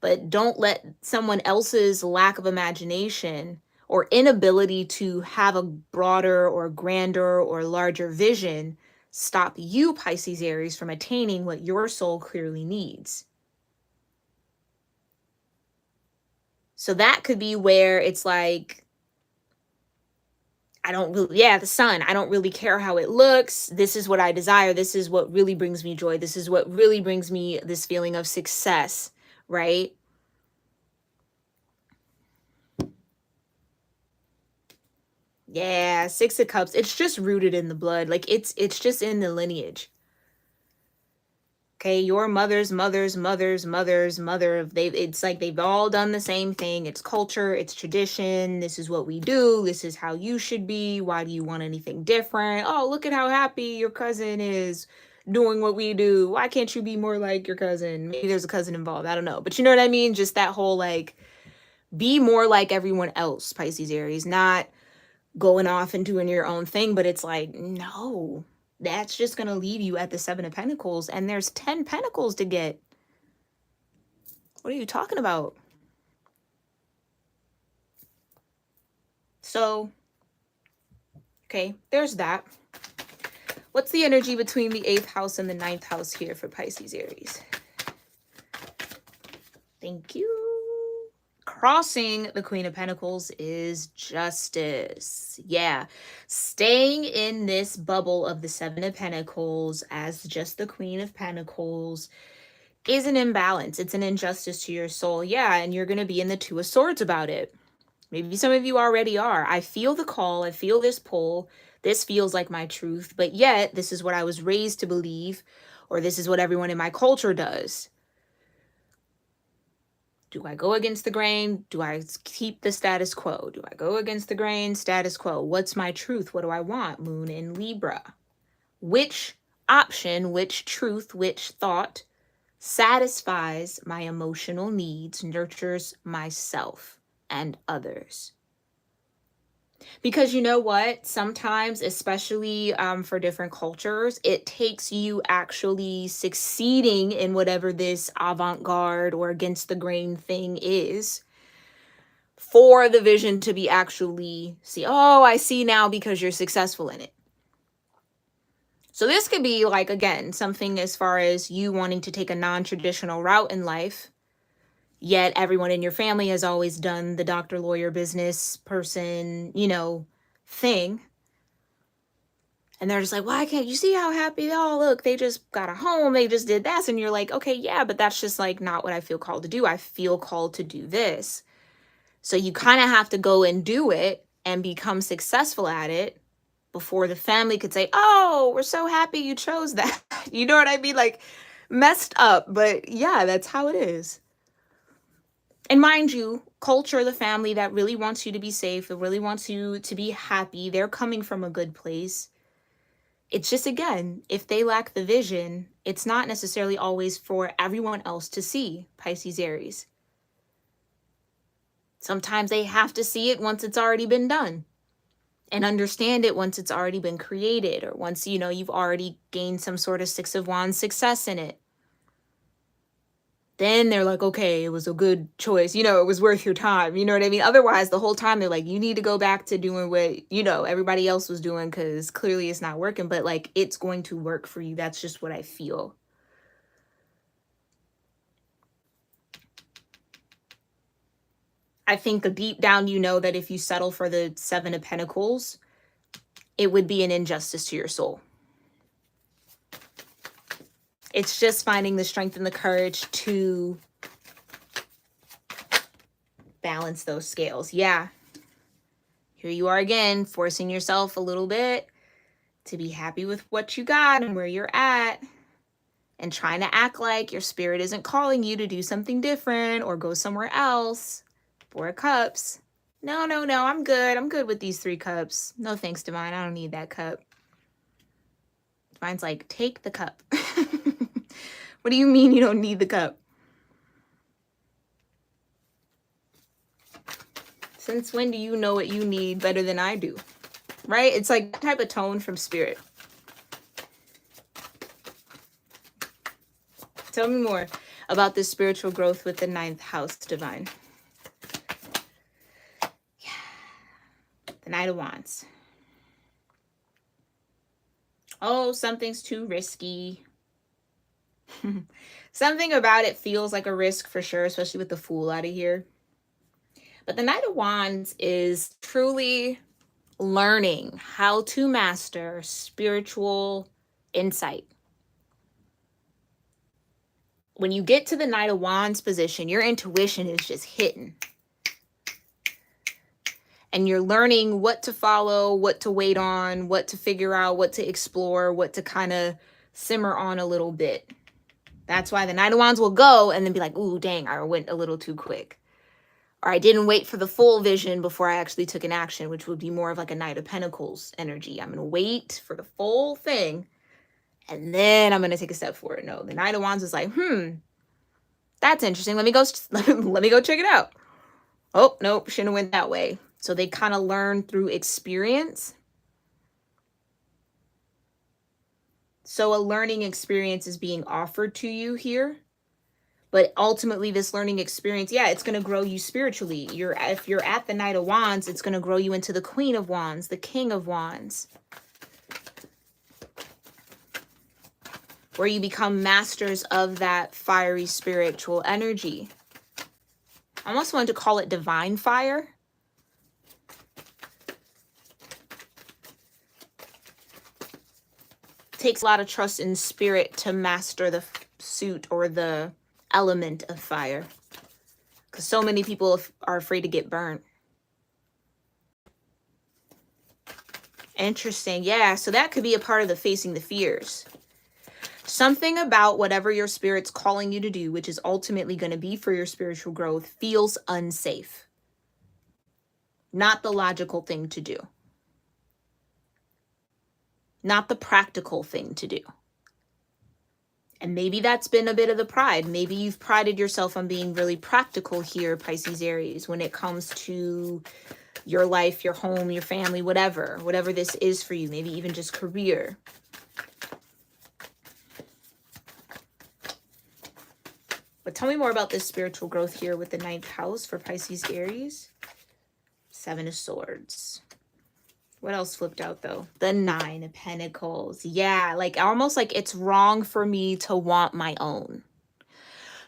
But don't let someone else's lack of imagination or inability to have a broader or grander or larger vision stop you, Pisces Aries, from attaining what your soul clearly needs. So that could be where it's like, the sun, I don't really care how it looks. This is what I desire. This is what really brings me joy. This is what really brings me this feeling of success, right? Yeah, Six of Cups. It's just rooted in the blood. Like it's just in the lineage. Okay, your mother, it's like they've all done the same thing. It's culture, it's tradition. This is what we do. This is how you should be. Why do you want anything different? Oh, look at how happy your cousin is doing what we do. Why can't you be more like your cousin? Maybe there's a cousin involved. I don't know. But you know what I mean? Just that whole like, be more like everyone else, Pisces Aries, not going off and doing your own thing. But it's like, no, that's just going to leave you at the Seven of Pentacles, and there's 10 Pentacles to get. What are you talking about? So, okay, there's that. What's the energy between the 8th house and the 9th house here for Pisces Aries? Thank you. Crossing the Queen of Pentacles is justice. Yeah. Staying in this bubble of the Seven of Pentacles as just the Queen of Pentacles is an imbalance. It's an injustice to your soul. Yeah. And you're going to be in the Two of Swords about it. Maybe some of you already are. I feel the call. I feel this pull. This feels like my truth. But yet, this is what I was raised to believe, or this is what everyone in my culture does. Do I go against the grain? Do I keep the status quo? Do I go against the grain? Status quo. What's my truth? What do I want? Moon in Libra. Which option, which truth, which thought satisfies my emotional needs, nurtures myself and others? Because you know what? Sometimes, especially for different cultures, it takes you actually succeeding in whatever this avant-garde or against the grain thing is for the vision to be actually see, oh, I see now, because you're successful in it. So this could be like, again, something as far as you wanting to take a non-traditional route in life, yet everyone in your family has always done the doctor, lawyer, business person, thing. And they're just like, why can't you see how happy they all look? They just got a home. They just did this. And you're like, okay, yeah, but that's just like not what I feel called to do. I feel called to do this. So you kind of have to go and do it and become successful at it before the family could say, oh, we're so happy you chose that. You know what I mean? Like, messed up. But yeah, that's how it is. And mind you, culture, the family that really wants you to be safe, that really wants you to be happy, they're coming from a good place. It's just, again, if they lack the vision, it's not necessarily always for everyone else to see, Pisces Aries. Sometimes they have to see it once it's already been done and understand it once it's already been created, or once, you've already gained some sort of Six of Wands success in it. then they're like, okay, it was a good choice. You know, it was worth your time. You know what I mean? Otherwise, the whole time they're like, you need to go back to doing what, you know, everybody else was doing because clearly it's not working. But like, it's going to work for you. That's just what I feel. I think deep down, you know that if you settle for the Seven of Pentacles, it would be an injustice to your soul. It's just finding the strength and the courage to balance those scales. Yeah. Here you are again, forcing yourself a little bit to be happy with what you got and where you're at, and trying to act like your spirit isn't calling you to do something different or go somewhere else. Four of Cups. No, no, no, I'm good. I'm good with these 3 cups. No thanks, Divine. I don't need that cup. Divine's like, take the cup. What do you mean you don't need the cup? Since when do you know what you need better than I do? Right? It's like that type of tone from spirit. Tell me more about this spiritual growth with the 9th house, Divine. Yeah. The Knight of Wands. Oh, something's too risky. Something about it feels like a risk for sure, especially with the Fool out of here. But the Knight of Wands is truly learning how to master spiritual insight. When you get to the Knight of Wands position, your intuition is just hitting. And you're learning what to follow, what to wait on, what to figure out, what to explore, what to kind of simmer on a little bit. That's why the Knight of Wands will go and then be like, ooh, dang, I went a little too quick. Or I didn't wait for the full vision before I actually took an action, which would be more of like a Knight of Pentacles energy. I'm going to wait for the full thing, and then I'm going to take a step forward. No, the Knight of Wands is like, that's interesting. Let me go check it out. Oh, nope, shouldn't have went that way. So they kind of learn through experience. So a learning experience is being offered to you here. But ultimately, this learning experience, yeah, it's going to grow you spiritually. If you're at the Knight of Wands, it's going to grow you into the Queen of Wands, the King of Wands, where you become masters of that fiery spiritual energy. I almost wanted to call it divine fire. It takes a lot of trust in spirit to master the suit or the element of fire, because so many people are afraid to get burnt. Interesting. Yeah, so that could be a part of the facing the fears. Something about whatever your spirit's calling you to do, which is ultimately going to be for your spiritual growth, feels unsafe. Not the logical thing to do. Not the practical thing to do. And maybe that's been a bit of the pride. Maybe you've prided yourself on being really practical here, Pisces-Aries, when it comes to your life, your home, your family, whatever this is for you, maybe even just career. But tell me more about this spiritual growth here with the 9th house for Pisces-Aries. 7 of Swords. What else flipped out though? The 9 of Pentacles. Yeah, like almost like it's wrong for me to want my own.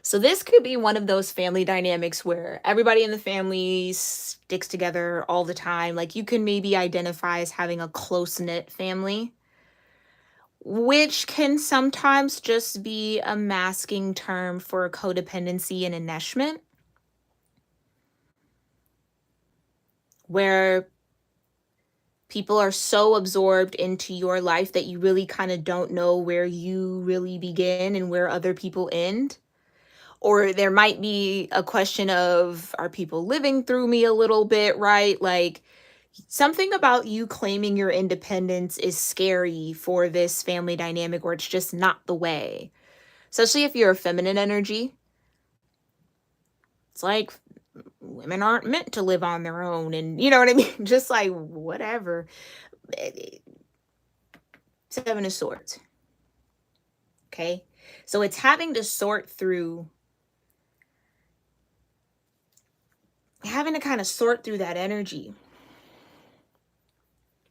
So this could be one of those family dynamics where everybody in the family sticks together all the time. Like you can maybe identify as having a close-knit family, which can sometimes just be a masking term for codependency and enmeshment, where people are so absorbed into your life that you really kind of don't know where you really begin and where other people end. Or there might be a question of, are people living through me a little bit, right? Like something about you claiming your independence is scary for this family dynamic, or it's just not the way. Especially if you're a feminine energy. It's like women aren't meant to live on their own, and you know what I mean? Just like whatever. 7 of Swords. Okay, so it's having to sort through having to kind of sort through that energy,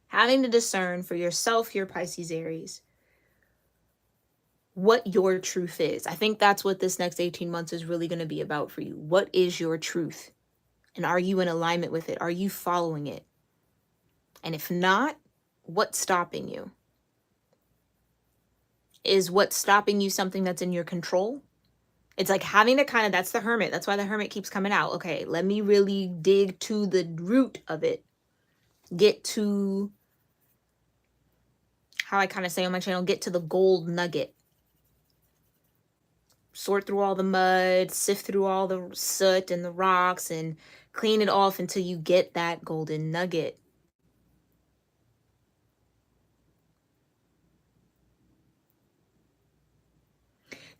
having to discern for yourself here, Pisces Aries, what your truth is. I think that's what this next 18 months is really going to be about for you. What is your truth? And are you in alignment with it? Are you following it? And if not, what's stopping you? Is what's stopping you something that's in your control? It's like having to kind of, that's the hermit. That's why the hermit keeps coming out. Okay, let me really dig to the root of it. Get to, how I kind of say on my channel, get to the gold nugget. Sort through all the mud, sift through all the soot and the rocks, and clean it off until you get that golden nugget.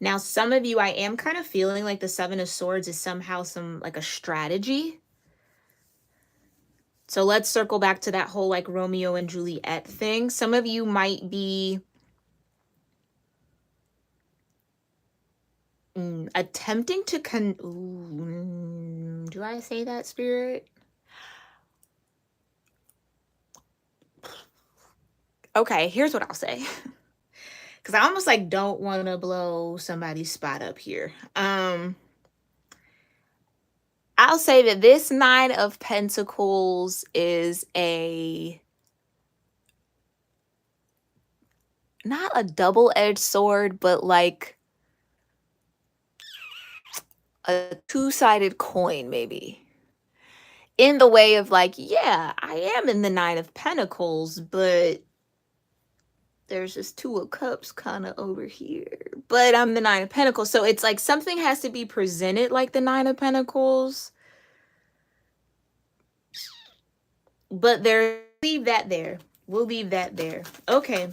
Now, some of you, I am kind of feeling like the Seven of Swords is somehow like a strategy. So let's circle back to that whole like Romeo and Juliet thing. Some of you might be attempting to do I say that, Spirit? Okay, here's what I'll say. Because I almost like don't want to blow somebody's spot up here. I'll say that this Nine of Pentacles is not a double-edged sword, but like a two-sided coin, maybe. In the way of like, yeah, I am in the Nine of Pentacles, but there's this Two of Cups kind of over here. But I'm the Nine of Pentacles. So it's like something has to be presented like the Nine of Pentacles. But leave that there. We'll leave that there. Okay.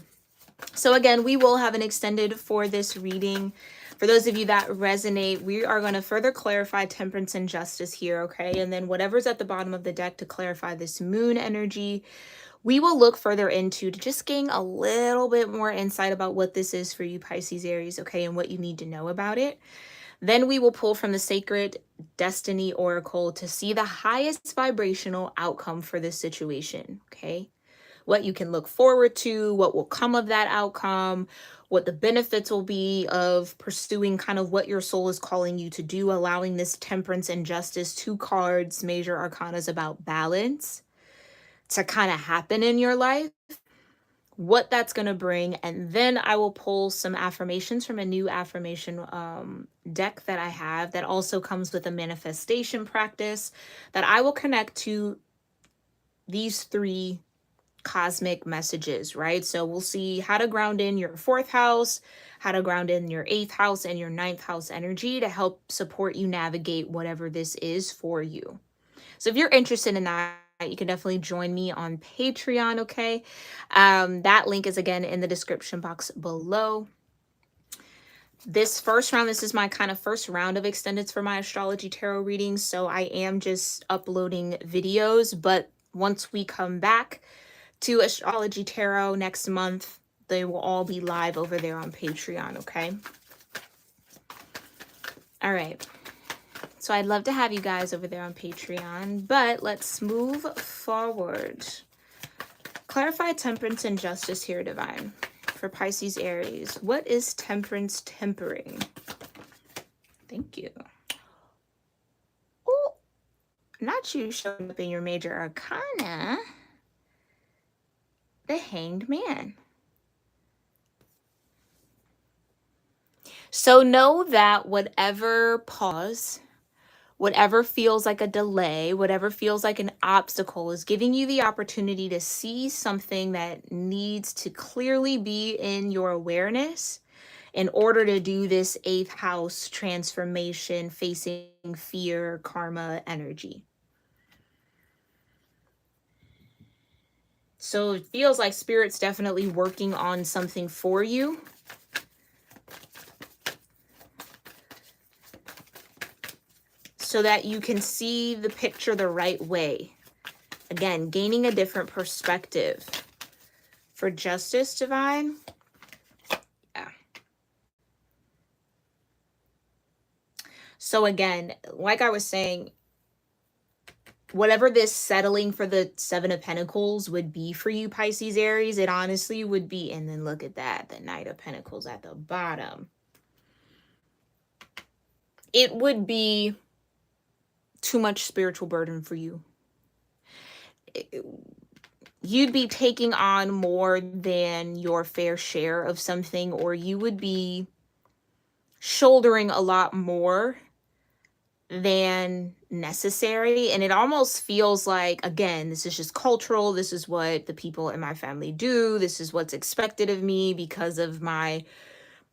So again, we will have an extended for this reading. For those of you that resonate, we are going to further clarify temperance and justice here, okay? And then whatever's at the bottom of the deck to clarify this moon energy, we will look further into to just gain a little bit more insight about what this is for you, Pisces Aries, okay? And what you need to know about it. Then we will pull from the Sacred Destiny Oracle to see the highest vibrational outcome for this situation, okay? What you can look forward to, what will come of that outcome, what the benefits will be of pursuing kind of what your soul is calling you to do, allowing this temperance and justice, 2 cards, major arcanas about balance, to kind of happen in your life, what that's going to bring. And then I will pull some affirmations from a new affirmation deck that I have that also comes with a manifestation practice that I will connect to these 3 cosmic messages, right? So we'll see how to ground in your 4th house, how to ground in your 8th house and your 9th house energy to help support you navigate whatever this is for you. So if you're interested in that, you can definitely join me on Patreon, okay? That link is again in the description box below. This first round, this is my kind of first round of extendeds for my astrology tarot readings. So I am just uploading videos, but once we come back to Astrology Tarot next month, they will all be live over there on Patreon, okay? All right. So I'd love to have you guys over there on Patreon, but let's move forward. Clarify temperance and justice here, Divine. For Pisces Aries, what is temperance tempering? Thank you. Oh, not you showing up in your major arcana. The Hanged Man. So know that whatever pause, whatever feels like a delay, whatever feels like an obstacle is giving you the opportunity to see something that needs to clearly be in your awareness in order to do this 8th house transformation, facing fear, karma energy. So it feels like Spirit's definitely working on something for you. So that you can see the picture the right way. Again, gaining a different perspective. For justice, Divine. Yeah. So again, like I was saying, whatever this settling for the Seven of Pentacles would be for you, Pisces, Aries, it honestly would be, and then look at that, the Knight of Pentacles at the bottom. It would be too much spiritual burden for you. You'd be taking on more than your fair share of something, or you would be shouldering a lot more than necessary. And it almost feels like, again, this is just cultural. This is what the people in my family do. This is what's expected of me because of my,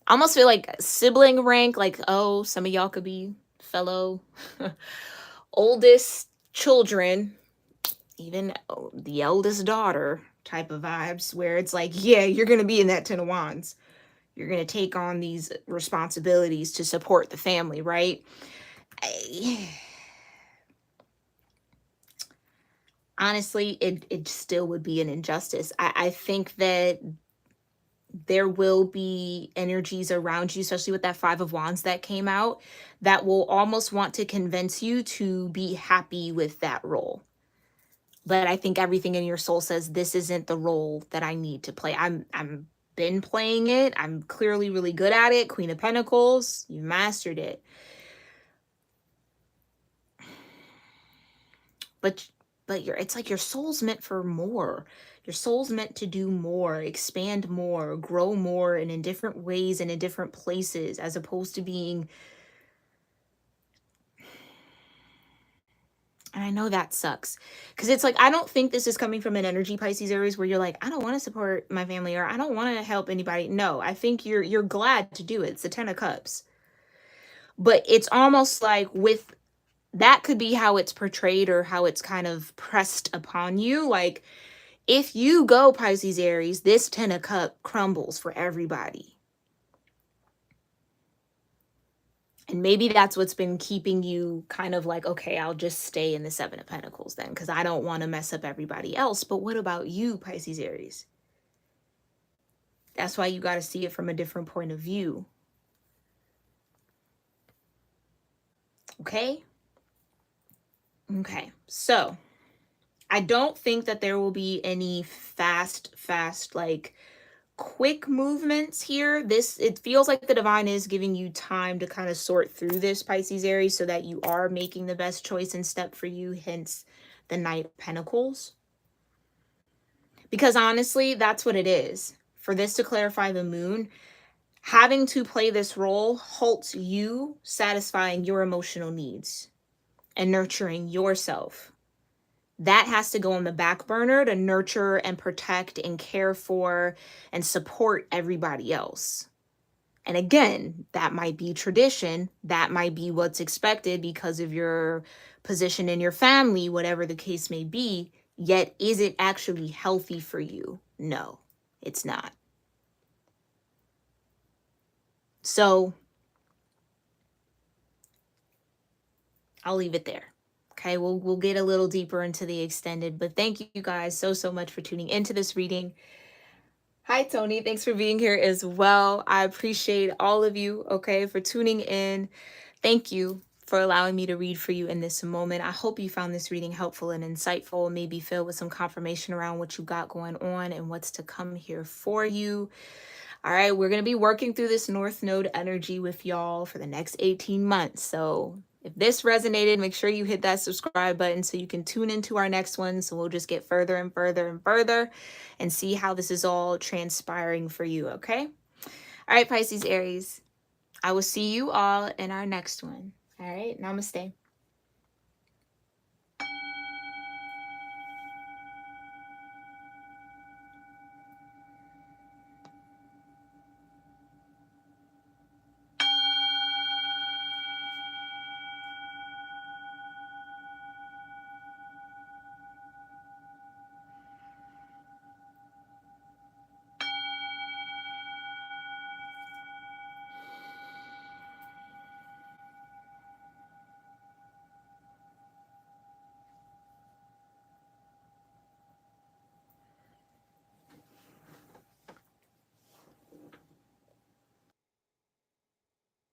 I almost feel like sibling rank. Like, oh, some of y'all could be fellow oldest children, even the eldest daughter type of vibes, where it's like, yeah, you're going to be in that Ten of Wands. You're going to take on these responsibilities to support the family, right? Honestly, it still would be an injustice. I think that there will be energies around you, especially with that Five of Wands that came out, that will almost want to convince you to be happy with that role. But I think everything in your soul says this isn't the role that I need to play. I'm been playing it. I'm clearly really good at it. Queen of Pentacles, you mastered it. But it's like your soul's meant for more. Your soul's meant to do more, expand more, grow more, and in different ways and in different places, as opposed to being, and I know that sucks, because it's like, I don't think this is coming from an energy, Pisces, Aries, where you're like, I don't want to support my family, or I don't want to help anybody. No, I think you're glad to do it. It's the Ten of Cups. But it's almost like, with that could be how it's portrayed or how it's kind of pressed upon you. Like, if you go Pisces, Aries, this Ten of Cups crumbles for everybody. And maybe that's what's been keeping you kind of like, okay, I'll just stay in the Seven of Pentacles then, because I don't want to mess up everybody else. But what about you, Pisces, Aries? That's why you got to see it from a different point of view. Okay? Okay. So, I don't think that there will be any fast, like, quick movements here. It feels like the divine is giving you time to kind of sort through this, Pisces, Aries, so that you are making the best choice and step for you, hence the Knight of Pentacles. Because honestly, that's what it is. For this to clarify the moon, having to play this role halts you satisfying your emotional needs and nurturing yourself. That has to go on the back burner to nurture and protect and care for and support everybody else. And again, that might be tradition. That might be what's expected because of your position in your family, whatever the case may be. Yet, is it actually healthy for you? No, it's not. So, I'll leave it there. Okay, we'll get a little deeper into the extended, but thank you guys so much for tuning into this reading. Hi, Tony. Thanks for being here as well. I appreciate all of you, okay, for tuning in. Thank you for allowing me to read for you in this moment. I hope you found this reading helpful and insightful, maybe filled with some confirmation around what you got going on and what's to come here for you. All right, we're going to be working through this North Node energy with y'all for the next 18 months. So if this resonated, make sure you hit that subscribe button so you can tune into our next one. So we'll just get further and further and further and see how this is all transpiring for you, okay? All right, Pisces, Aries, I will see you all in our next one. All right, namaste.